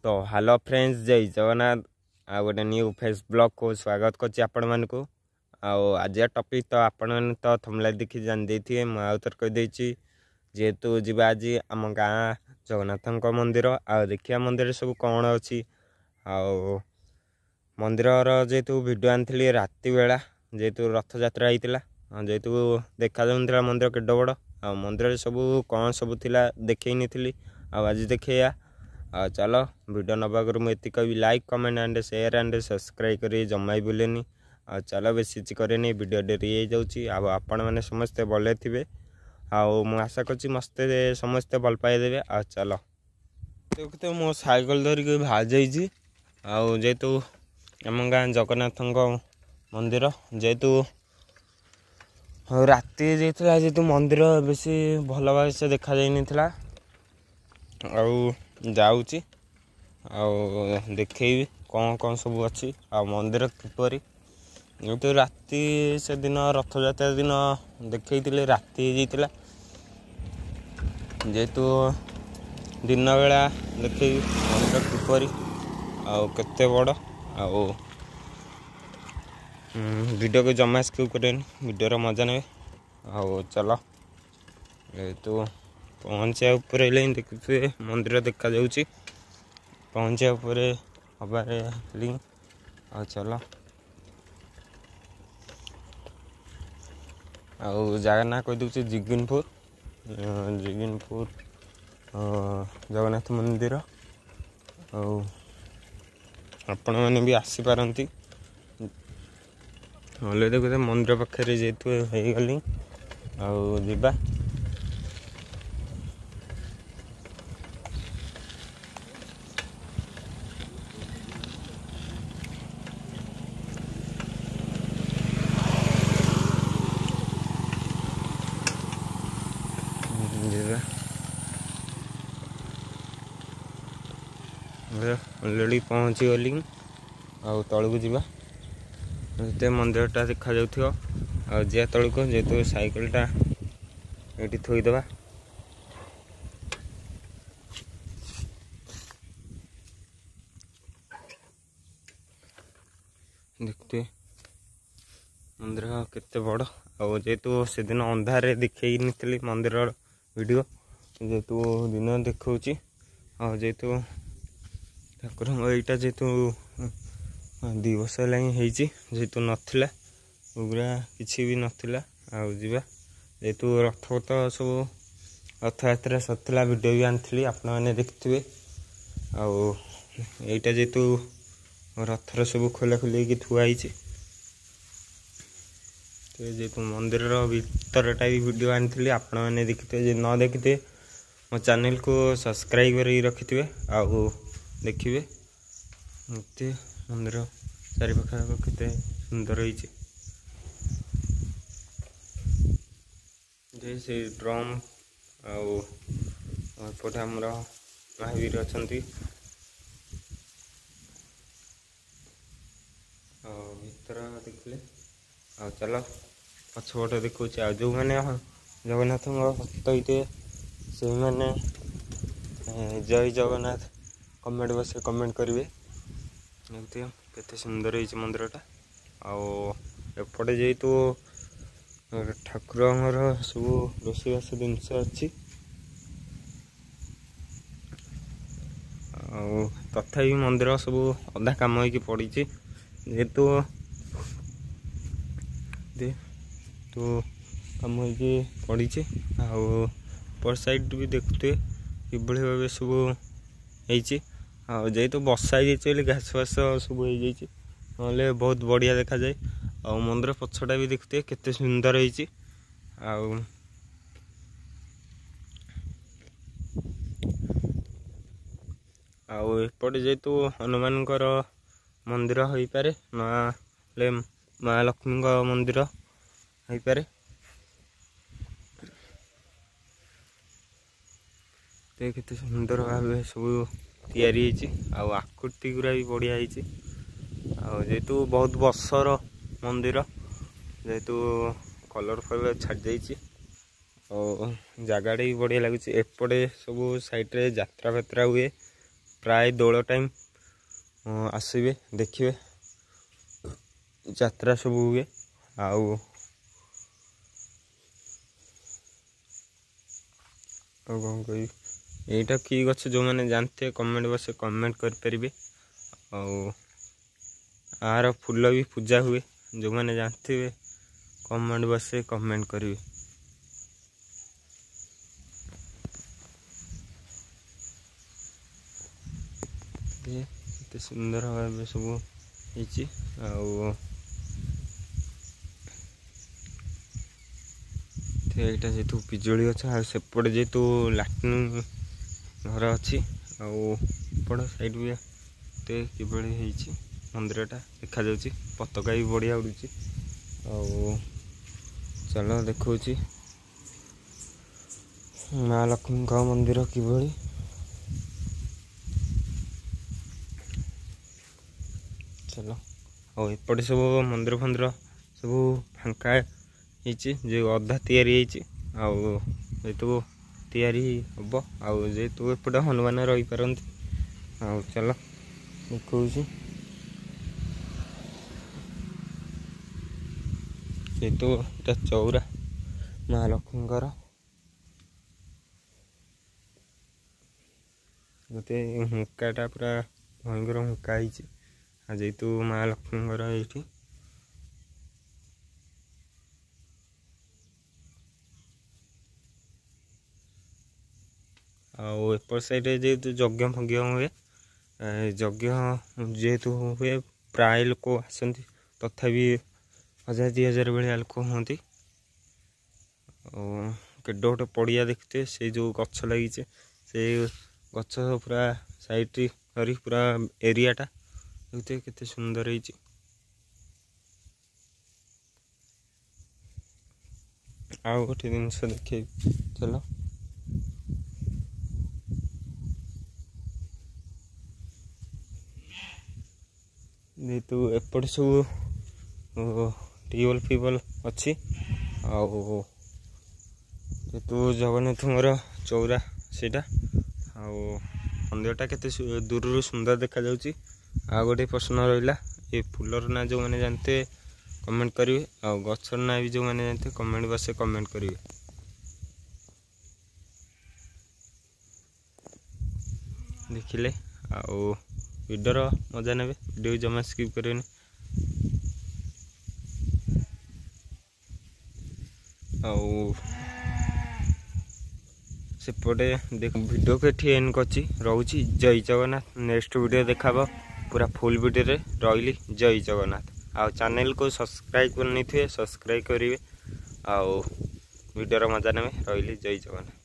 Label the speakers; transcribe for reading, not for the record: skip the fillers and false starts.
Speaker 1: तो hello friends, जय जगन्नाथ। आ गोटे न्यू फेस ब्लॉग को स्वागत करछि आपण मानकु। आज टॉपिक तो आपण माने तो थंबनेल देखि जान देथिए। म आउतर कह देछि जेतु जिबा आज आम गाँ जगन्नाथ मंदिर आ देखिया मंदिर सब कौन अच्छी आ मंदिर जेतु वीडियो आनी राति बेला जेतु रथ यात्रा होता जेतु देखा जाऊला मंदिर केड बड़ आ मंदिर सब कौन सब थिला देखई नी आज देखिया। चलो वीडियो नबाक मुझे कभी like comment and share and subscribe करी जमाई बुलेनी। चलो बेसी करे वीडियो डेरी हो जाऊँगी। आपण मैंने समस्ते भले थे आशा कर मस्ते समस्ते भल पाइदेवे। चलो देखते मो साइकिल धरिक बाहर जाइए जेतु आम गाँ जगन्नाथ मंदिर जेतु राति जाइए जेतु मंदिर बेसी भल भाव से देखा जाइनी जाऊँगी देखी कौन कौन सब अच्छी आ मंदिर किपरि तो राति से दिन रथ यात्रा दिन देखते राति जाइए जेतु दिन बेला देखे मंदिर किपरि आते बड़ वीडियो को जमा स्किप करें वीडियो मजा ने। चलो तो पहुँचा उपर देखते मंदिर देखा जाऊँगी पहुँचा उपर हबार चलो जगह ना कह दूसरी जिगिनपुर जगन्नाथ मंदिर आपण मैंने भी आसीपारती देखते मंदिर पाखे जेतु हो गली आवा अलरेडी पहुँची गली तलू जाते मंदिरटा देखा जाऊ जा तलक जेतु साइकिलटा ये थोईदे देखते मंदिर केते बड़ जेतु से दिन अंधारे देखई नी मंदिर वीडियो जेतु दिन देखौची जेतु ठाकुर यहाँ जेतु 2 वर्ष है जेतु नाला पूरा किसी भी नाला आवा जेतु रथ तो सब रथ यात्रा सरला वीडियो भी आनी आपण मैंने देखिए आईटा जेतु रथर सब खोला खोल थुआई जेतु मंदिर भीतरटा भी वीडियो आनी आपण मैंने देखिए न देखिए मो चैनल को सब्सक्राइब कर रखि देखिए मंदिर चारि पाखा केते सुंदर से ड्रम आउट आमर महावीर अच्छा भीतर देखिले चलो पछपटे देखा जो मैंने जगन्नाथ भक्त होते से मैंने जय जगन्नाथ कमेंट बस कमेंट करेंगे देखते केते सुंदर है मंदिरटा आउटे जेतु ठाकुर सब रोषेबास जिनस अच्छी तथापि मंदिर सब अधा काम हो पड़ी जेतु तो कम हो पड़ी पर साइड भी देखते कि भाव सब जेतु बर्षा हो घास फास सब हो ना बहुत बढ़िया देखा जाए मंदिर पछटा भी देखते केते सुंदर है एपटे जेतु हनुमान मंदिर हो पारे माँ लक्ष्मी मंदिर हो पारे केते सुंदर भाव सब तैयारी आकृति गुरा भी बढ़िया जेतु बहुत वर्षर मंदिर जेतु कलर फलर छाड़ जाइए जगह भी बढ़िया लगुच एपटे सब साइड रे यात्रा फात्रा हुए प्राय दोल टाइम आसबे देखिए यात्रा सब हुए आउ कौन कह यहीटा कि गछ जो मैंने जानते कमेंट बस कमेंट करें आर फूल भी पूजा हुए जो मैंने जानते कमेंट बस कमेंट करेंगे। ये सुंदर भाव सब यहाँ जेतु पिजुली गछ आसेपटे जेतु लाट्रिन घर अच्छी आड़ साइड भी कि मंदिरटा देखा जाउची पताका भी बढ़िया उड़ुची चलो देखो माँ लक्ष्मी का मंदिर किभली चलो और एपटे सब मंदिर फंदिर सब फांका जो अधा तैयारी जेतु तैयारी हम आतु एपटे हनुमान रही पारती चलो देखो जेतु चौरा महालक्ष्मी गोटे हुंकाटा पूरा भयंकर हुंका जेतु महालक्ष्मी ये एपट साइड जेहेतु यज्ञ फज्ञ हुए यज्ञ जेहेतु हुए प्राय लोक आसती तथापि 1000-2000 भाया लोक हमें केड गोटे पड़िया देखते से जो गछ लगी से गछ पूरा साइड करी पूरा एरियाटा देखते केते सुंदर है आउ गोटे जिनस देखे चलो जेहेतु एपट सब ट्यूबवेल फ्यूबल अच्छी जेहेतु जगन्नाथ चौरा सेटा मंदिरटा केते दूर सुंदर देखा जाउची। आ गोटे प्रश्न रहा ये फूलर ना जो मैंने जानते कमेंट करेंगे आ गछर ना भी जो मैंने जानते कमेंट बस कमेंट करेंगे। देखिले आउ वीडियोर मजा ने वीडियो जमा स्किप करें सेपटे देख वीडियो को ये एंड करची रोची जय जगन्नाथ नेक्स्ट वीडियो देखा पूरा फुल वीडियो रे रही जय जगन्नाथ आ चैनल को सब्सक्राइब करनी थे सब्सक्राइब करेंगे आ वीडियोर मजा ने रही जय जगन्नाथ।